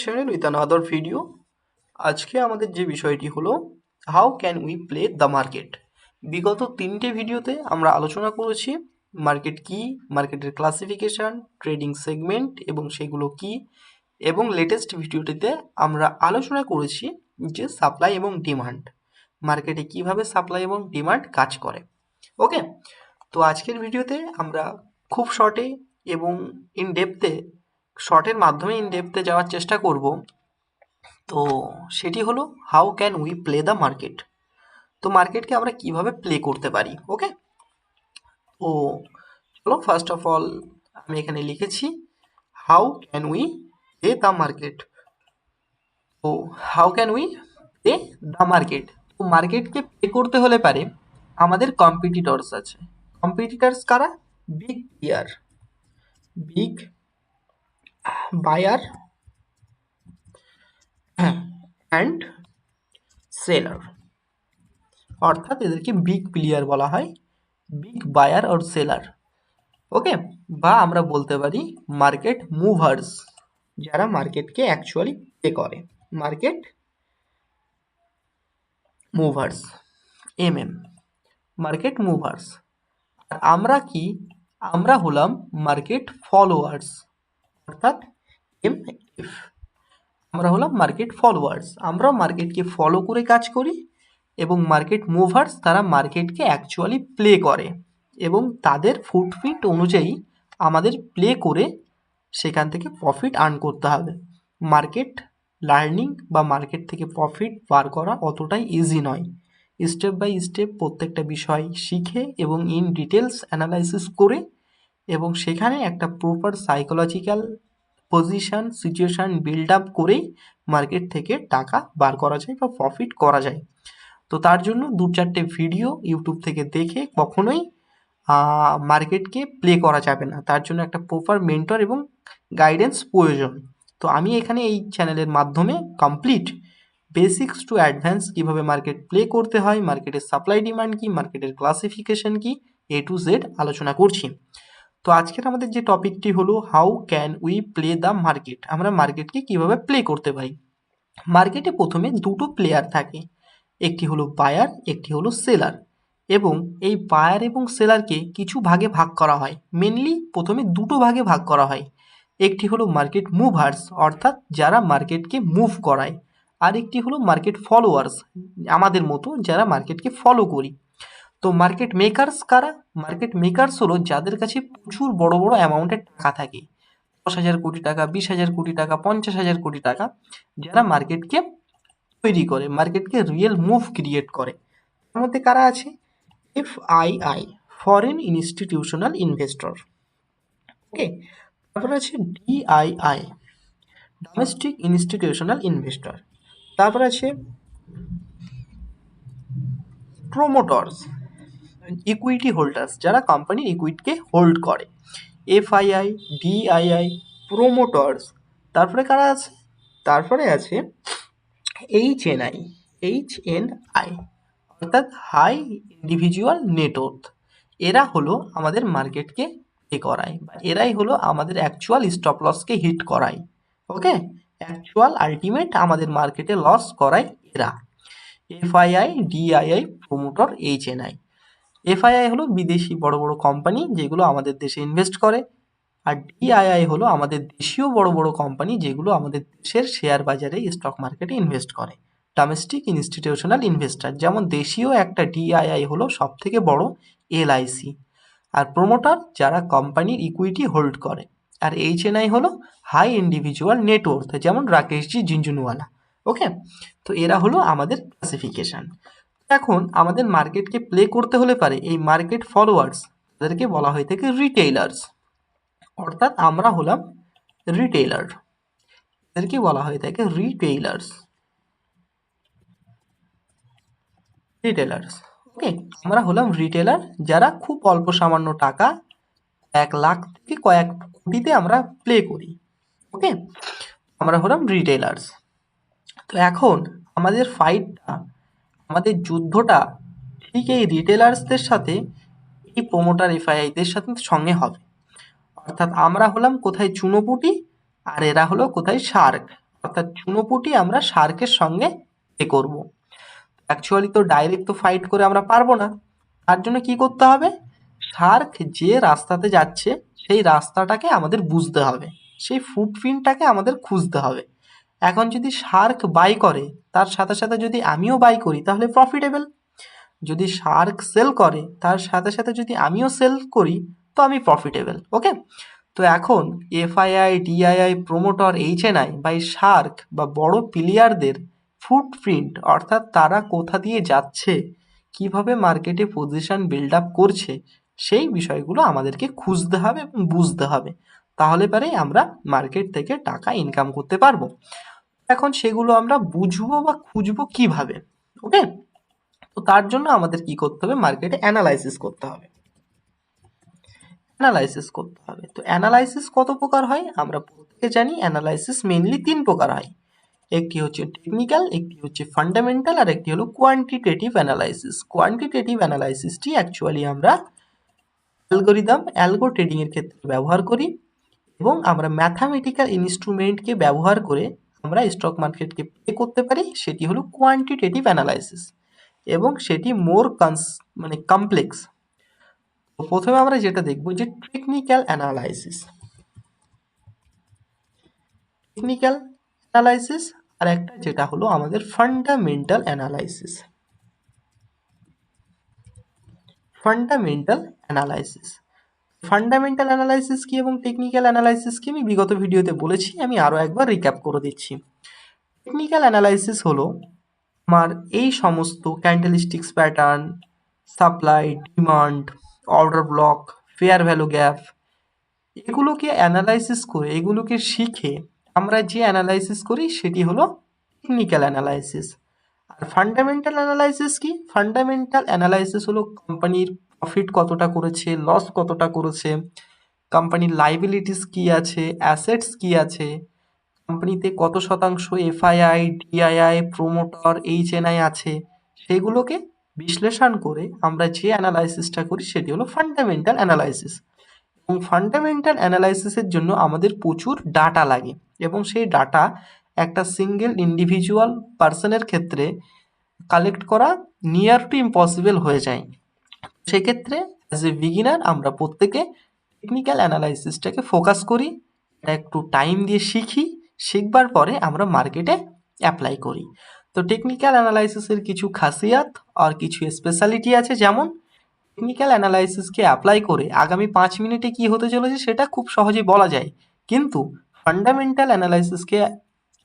channel with another video. আজকে আমাদের যে বিষয়টি হলো how can we play the market. বিগত 3টে ভিডিওতে আমরা আলোচনা করেছি মার্কেট কি, মার্কেটের ক্লাসিফিকেশন, ট্রেডিং সেগমেন্ট এবং সেগুলো কি, এবং লেটেস্ট ভিডিওটিতে আমরা আলোচনা করেছি যে সাপ্লাই এবং ডিমান্ড, মার্কেটে কিভাবে সাপ্লাই এবং ডিমান্ড কাজ করে। ওকে, তো আজকের ভিডিওতে আমরা খুব শর্টে এবং শর্টের মাধ্যমে ইন ডেপথে যাওয়ার চেষ্টা করব। তো সেটি হলো how can we play the market. তো মার্কেটকে আমরা কিভাবে প্লে করতে পারি। ওকে, তো চলো ফার্স্ট অফ অল আমি এখানে লিখেছি how can we play the market. তো how can we play the market, তো মার্কেটকে প্লে করতে হলে পারে আমাদের কম্পিটিটরস আছে। কম্পিটিটরস কারা? Big player, big buyer and seller, অর্থাৎ এদেরকে বিগ প্লেয়ার বলা হয়, big buyer or seller. Okay, বা আমরা বলতে পারি মার্কেট মুভার্স, যারা মার্কেটকে অ্যাকচুয়ালি প্লে করে, মার্কেট মুভার্স, মার্কেট মুভার্স। আর আমরা কি? আমরা হলাম মার্কেট ফলোয়ার্স, অর্থাৎ MF। আমরা হলাম মার্কেট ফলোয়ার্স, আমরা মার্কেটকে ফলো করে কাজ করি, এবং মার্কেট মুভার্স তারা মার্কেটকে অ্যাকচুয়ালি প্লে করে এবং তাদের ফুটপ্রিন্ট অনুযায়ী আমাদের প্লে করে সেখান থেকে প্রফিট আর্ন করতে হবে। মার্কেট লার্নিং বা মার্কেট থেকে প্রফিট বার করা অতটাই ইজি নয়। স্টেপ বাই স্টেপ প্রত্যেকটা বিষয় শিখে এবং ইন ডিটেলস অ্যানালাইসিস করে এবং সেখানে একটা proper psychological position situation build up করেই মার্কেট থেকে টাকা বার করা যায় বা প্রফিট করা যায়। তো তার জন্য 2-4টে ভিডিও ইউটিউব থেকে দেখে কখনোই মার্কেটকে প্লে করা যাবে না। তার জন্য একটা প্রপার মেন্টর এবং গাইডেন্স প্রয়োজন। তো আমি এখানে এই চ্যানেলের মাধ্যমে কমপ্লিট বেসিক্স টু অ্যাডভান্স কীভাবে মার্কেট প্লে করতে হয়, মার্কেটের সাপ্লাই ডিমান্ড কী, মার্কেটের ক্লাসিফিকেশন কী, A to Z আলোচনা করছি। তো আজকের আমাদের যে টপিকটি হলো how can we play the market, আমরা মার্কেটকে কীভাবে প্লে করতে পারি। মার্কেটে প্রথমে দুটো প্লেয়ার থাকে, একটি হলো বায়ার, একটি হলো সেলার, এবং এই বায়ার এবং সেলারকে কিছু ভাগে ভাগ করা হয়। মেনলি প্রথমে দুটো ভাগে ভাগ করা হয়, একটি হলো মার্কেট মুভার্স, অর্থাৎ যারা মার্কেটকে মুভ করায়, আর একটি হলো মার্কেট ফলোয়ার্স, আমাদের মতো যারা মার্কেটকে ফলো করি। তো মার্কেট মেকার্স কারা? মার্কেট মেকার্স হলো যাদের কাছে প্রচুর বড় বড় অ্যামাউন্টের টাকা থাকে, 10,000 কোটি টাকা, 20,000 কোটি টাকা, 50,000 কোটি টাকা, যারা মার্কেটকে তৈরি করে, মার্কেটকে রিয়েল মুভ ক্রিয়েট করে। তার মধ্যে কারা আছে? FII, foreign institutional investor. Okay, তারপর আছে DII, ডোমেস্টিক ইনস্টিটিউশনাল ইনভেস্টর। তারপর আছে প্রোমোটরস, ইকুইটি হোল্ডার্স, যারা কোম্পানির ইকুইটিকে হোল্ড করে। FII, DII, প্রোমোটরস। তারপরে কারা আছে? তারপরে আছে HNI, অর্থাৎ হাই ইন্ডিভিজুয়াল নেটওয়ার্থ। এরা হলো আমাদের মার্কেটকে প্লে করায়, বা এরাই হলো আমাদের অ্যাকচুয়াল স্টপ লসকে হিট করায়। ওকে, অ্যাকচুয়াল আলটিমেট আমাদের মার্কেটে লস করায় এরা। FII, DII, promoter, HNI। FII হলো বিদেশি বড় বড় কোম্পানি যেগুলো আমাদের দেশে ইনভেস্ট করে, আর DII হলো আমাদের দেশীয় বড় বড় কোম্পানি যেগুলো আমাদের দেশের শেয়ার বাজারে স্টক মার্কেটে ইনভেস্ট করে। ডোমেস্টিক ইনস্টিটিউশনাল ইনভেস্টর, যেমন দেশীয় একটা DII হলো সব থেকে বড় LIC, আর প্রোমোটার যারা কোম্পানির ইকুইটি হোল্ড করে, আর HNI হলো হাই ইন্ডিভিজুয়াল নেটওয়ার্থ, যেমন রাকেশজি জিঞ্জুনওয়ালা। ওকে, তো এরা হলো আমাদের ক্লাসিফিকেশান। এখন আমাদের মার্কেটকে প্লে করতে হলে পারে এই মার্কেট ফলোয়ার্স, তাদেরকে বলা হয়ে থাকে রিটেইলার্স, অর্থাৎ আমরা হলাম রিটেইলার, এদেরকে বলা হয়ে থাকে রিটেইলার্স। ওকে, আমরা হলাম রিটেলার যারা খুব অল্প সামান্য টাকা, 1 লাখ থেকে কয়েক কোটিতে আমরা প্লে করি। ওকে, আমরা হলাম রিটেলার্স। তো এখন আমাদের ফাইটটা, আমাদের যুদ্ধটা ঠিক এই রিটেলার্সদের সাথে, এই প্রোমোটার FIIদের সাথে সঙ্গে হবে। অর্থাৎ আমরা হলাম কোথায় চুনোপুটি, আর এরা হলো কোথায় শার্ক, অর্থাৎ চুনোপুটি আমরা শার্কের সঙ্গে প্লে করব। অ্যাকচুয়ালি তো ডাইরেক্ট তো ফাইট করে আমরা পারবো না, তার জন্য কি করতে হবে, শার্ক যে রাস্তাতে যাচ্ছে সেই রাস্তাটাকে আমাদের বুঝতে হবে, সেই ফুটপ্রিন্টটাকে আমাদের খুঁজতে হবে। এখন যদি শার্ক বাই করে তার সাথে সাথে যদি আমিও বাই করি তাহলে প্রফিটেবল, যদি শার্ক সেল করে তার সাথে সাথে যদি আমিও সেল করি তো আমি প্রফিটেবল। ওকে, তো এখন এফআইআই, ডিআইআই, প্রোমোটর, এইচএনআই বা শার্ক বা বড় প্লেয়ারদের ফুটপ্রিন্ট অর্থাৎ তারা কোথা দিয়ে যাচ্ছে, কিভাবে মার্কেটে পজিশন বিল্ড আপ করছে, সেই বিষয়গুলো আমাদেরকে খুঁজতে হবে এবং বুঝতে হবে, তাহলে পরেই আমরা মার্কেট থেকে টাকা ইনকাম করতে পারবো। এখন সেগুলো আমরা বুঝবো বা খুঁজবো কিভাবে? ওকে, তো তার জন্য আমাদের কি করতে হবে, মার্কেটে অ্যানালাইসিস করতে হবে। অ্যানালাইসিস করতে হবে, তো অ্যানালাইসিস কত প্রকার হয় আমরা প্রত্যেকে জানি। অ্যানালাইসিস মেইনলি 3 প্রকার হয়, একটি হচ্ছে টেকনিক্যাল, একটি হচ্ছে ফান্ডামেন্টাল, আর একটি হলো কোয়ান্টিটেটিভ অ্যানালাইসিস। কোয়ান্টিটেটিভ অ্যানালাইসিসটি অ্যাকচুয়ালি আমরা অ্যালগোরিদম, অ্যালগো ট্রেডিং এর ক্ষেত্রে ব্যবহার করি, এবং আমরা ম্যাথামেটিক্যাল ইনস্ট্রুমেন্টকে ব্যবহার করে আমরা স্টক মার্কেটকে প্লে করতে পারি, সেটি হলো কোয়ান্টিটেটিভ অ্যানালাইসিস, এবং সেটি মোর মানে কমপ্লেক্স। তো প্রথমে আমরা যেটা দেখব যে টেকনিক্যাল অ্যানালাইসিস। টেকনিক্যাল অ্যানালাইসিস আর একটা যেটা হলো আমাদের fundamental analysis. Fundamental analysis, fundamental analysis কি এবং টেকনিক্যাল অ্যানালাইসিস কি আমি বিগত ভিডিওতে বলেছি, আমি আরও একবার রিক্যাপ করে দিচ্ছি। টেকনিক্যাল অ্যানালাইসিস হলো আমার এই সমস্ত candlesticks pattern, supply, demand, order block, fair value gap, এগুলোকে অ্যানালাইসিস করে, এগুলোকে শিখে আমরা যে অ্যানালাইসিস করি সেটি হলো টেকনিক্যাল অ্যানালাইসিস। আর ফান্ডামেন্টাল অ্যানালাইসিস কি? ফান্ডামেন্টাল অ্যানালাইসিস হলো কোম্পানির প্রফিট কতটা করেছে, লস কতটা করেছে, কোম্পানির লাইবিলিটিস কি আছে, অ্যাসেটস কি আছে, কোম্পানিতে কত শতাংশ এফআইআই, ডিআইআই, প্রোমোটর, এইচএনআই আছে, সেগুলোকে বিশ্লেষণ করে আমরা যে অ্যানালাইসিসটা করি সেটি হলো ফান্ডামেন্টাল অ্যানালাইসিস। এবং ফান্ডামেন্টাল অ্যানালাইসিসের জন্য আমাদের প্রচুর ডাটা লাগে, এবং সেই ডাটা একটা সিঙ্গেল ইন্ডিভিজুয়াল পার্সনের ক্ষেত্রে কালেক্ট করা নিয়ার টু ইম্পসিবল হয়ে যায়। সেক্ষেত্রে অ্যাজ এ বিগিনার আমরা প্রত্যেকে টেকনিক্যাল অ্যানালাইসিসটাকে ফোকাস করি, এটা একটু টাইম দিয়ে শিখি, শিখবার পরে আমরা মার্কেটে অ্যাপ্লাই করি। তো টেকনিক্যাল অ্যানালাইসিসের কিছু খাসিয়াত আর কিছু স্পেশালিটি আছে, যেমন টেকনিক্যাল অ্যানালাইসিসকে অ্যাপ্লাই করে আগামী 5 মিনিটে কি হতে চলেছে সেটা খুব সহজেই বলা যায়, কিন্তু ফান্ডামেন্টাল অ্যানালাইসিসকে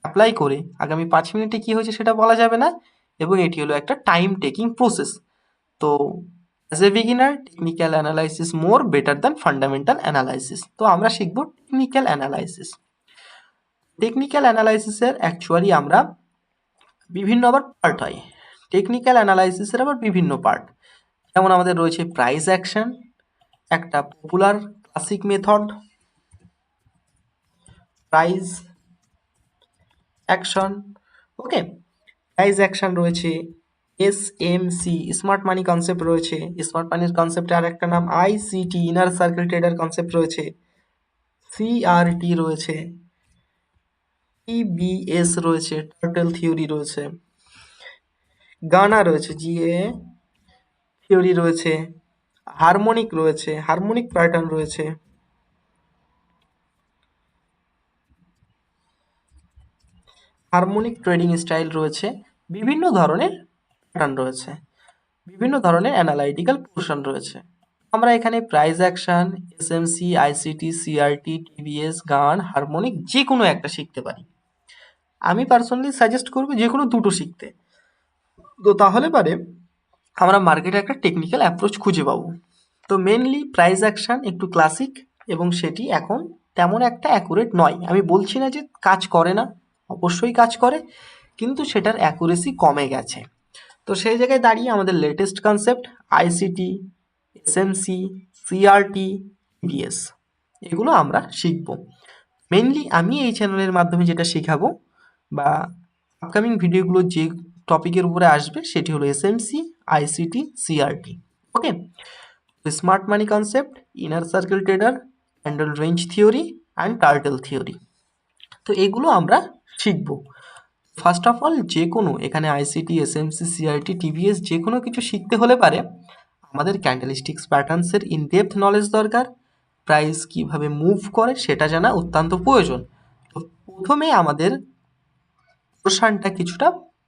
অ্যাপ্লাই করে আগামী 5 মিনিটে কি হয়েছে সেটা বলা যাবে না, এবং এটি হলো একটা টাইম টেকিং প্রসেস। তো as a beginner technical analysis more better than fundamental analysis. তো আমরা শিখব টেকনিক্যাল অ্যানালাইসিস। টেকনিক্যাল অ্যানালাইসিসের অ্যাকচুয়ালি আমরা বিভিন্ন আবার পার্ট হয়, টেকনিক্যাল অ্যানালাইসিসের আবার বিভিন্ন পার্ট, যেমন আমাদের রয়েছে প্রাইস অ্যাকশন, একটা popular classic method, price action. Okay, price action রয়েছে, এসএমসি স্মার্ট মানি কনসেপ্ট রয়েছে, স্মার্ট মানির কনসেপ্টে আর একটা নাম ICT inner circle trader concept রয়েছে, সিআরটি রয়েছে, টিবিএস রয়েছে, টার্টেল থিওরি রয়েছে, গানা রয়েছে, জিএ থিওরি রয়েছে, হারমোনিক রয়েছে, হারমোনিক প্যাটার্ন রয়েছে, হারমোনিক ট্রেডিং স্টাইল রয়েছে, বিভিন্ন ধরনের প্যাটার্ন রয়েছে, বিভিন্ন ধরনের অ্যানালাইটিক্যাল পোর্শন রয়েছে। আমরা এখানে price action, SMC, ICT, CRT, TBS, গান, হারমোনিক যে কোনো একটা শিখতে পারি। আমি পার্সোনালি সাজেস্ট করবো যে কোনো দুটো শিখতে, তো তাহলে পারে আমরা মার্কেটে একটা টেকনিক্যাল অ্যাপ্রোচ খুঁজে পাবো। তো মেনলি প্রাইস অ্যাকশন একটু ক্লাসিক, এবং সেটি এখন তেমন একটা অ্যাকুরেট নয়। আমি বলছি না যে কাজ করে না, অবশ্যই কাজ করে, কিন্তু সেটার অ্যাকুরেসি কমে গেছে। তো সেই জায়গায় দাঁড়িয়ে আমাদের latest concept ICT, SMC, CRT, BS, এগুলো আমরা শিখব। মেনলি আমি এই চ্যানেলের মাধ্যমে যেটা শেখাবো বা আপকামিং ভিডিওগুলো যে টপিকের উপরে আসবে সেটি হলো SMC, ICT, CRT. Okay, smart money concept, inner circle trader, candle range theory and turtle theory, তো এগুলো আমরা শিখব। ফার্স্ট অফ অল যে কোনো এখানে আইসিটি, এসএমসি, সিআইটি, টিভিএস যে কোনো কিছু শিখতে হলে পারে আমাদের ক্যান্ডেলস্টিক্স প্যাটার্নসের ইনডেপথ নলেজ দরকার। প্রাইস কিভাবে মুভ করে সেটা জানা অত্যন্ত প্রয়োজন। তো প্রথমে আমাদের পোর্শনটা কিছুটা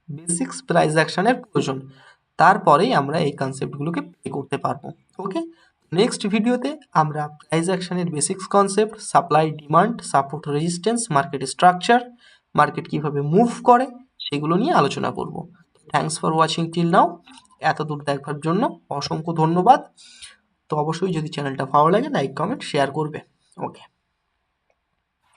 বেসিক্স প্রাইস অ্যাকশনের প্রয়োজন, তারপরেই আমরা এই কনসেপ্টগুলোকে প্লে করতে পারবো। ওকে, নেক্সট ভিডিওতে আমরা প্রাইস অ্যাকশনের basics concept, supply demand, support resistance, market structure, market কিভাবে মুভ করে সেগুলো নিয়ে আলোচনা করব। Thanks for watching till now. এত দূর দেখবার জন্য অসংখ্য ধন্যবাদ। তো অবশ্যই যদি চ্যানেলটা ভালো লাগে লাইক, কমেন্ট, শেয়ার করবে। ওকে।